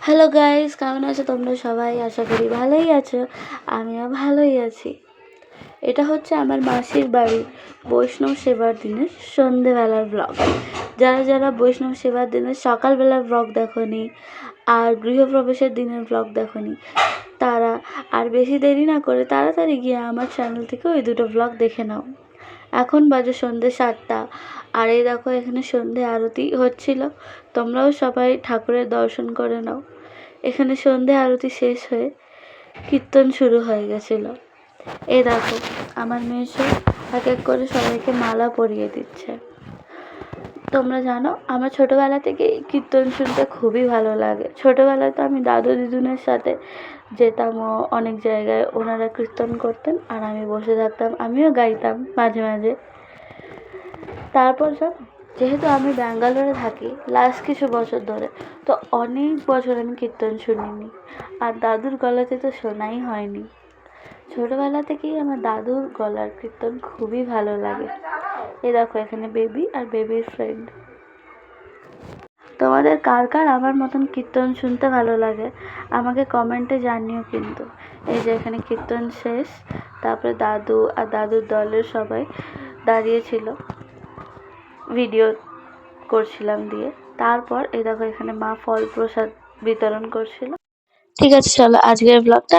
Hello guys, কেমন আছো তোমরা সবাই? আশা করি ভালোই আছো। আমিও ভালোই আছি। এটা হচ্ছে আমার মাসির বাড়ি বৈষ্ণব সেবার দিনের সন্ধেবেলার ব্লগ। যারা যারা বৈষ্ণব সেবার দিনের সকালবেলার ব্লগ দেখোনি আর গৃহপ্রবেশের দিনের ব্লগ দেখোনি, তারা আর বেশি দেরি না করে তাড়াতাড়ি গিয়ে আমার চ্যানেল থেকে ওই দুটো ব্লগ দেখে নাও। এখন বাজে সন্ধ্যে 7টা, আর এই দেখো এখানে সন্ধে আরতি হচ্ছিল। তোমরাও সবাই ঠাকুরের দর্শন করে নাও। এখানে সন্ধে আরতি শেষ হয়ে কীর্তন শুরু হয়ে গেছিল। এই দেখো আমার মেয়েসো এক এক করে সবাইকে মালা পরিয়ে দিচ্ছে। তোমরা জানো আমার ছোটোবেলা থেকেই কীর্তন শুনতে খুবই ভালো লাগে। ছোটোবেলায় তো আমি দাদু দিদুনের সাথে যেতাম অনেক জায়গায়, ওনারা কীর্তন করতেন আর আমি বসে থাকতাম, আমিও গাইতাম মাঝে মাঝে। তারপর জানো, যেহেতু আমি ব্যাঙ্গালোরে থাকি লাস্ট কিছু বছর ধরে, তো অনেক বছর আমি কীর্তন শুনিনি, আর দাদুর গলাতে তো শোনাই হয়নি। ছোটোবেলা থেকেই আমার দাদুর গলার কীর্তন খুবই ভালো লাগে। এই দেখো এখানে বেবি আর বেবির ফ্রেন্ড। তোমাদের কার কার আমার মতন কীর্তন শুনতে ভালো লাগে আমাকে কমেন্টে জানিও কিন্তু। এই যে এখানে কীর্তন শেষ, তারপরে দাদু আর দাদুর দলের সবাই দাঁড়িয়েছিল, ভিডিও করছিলাম দিয়ে। তারপর এই দেখো এখানে মা ফল প্রসাদ বিতরণ করছিল। ঠিক আছে, চলো আজকের ব্লগটা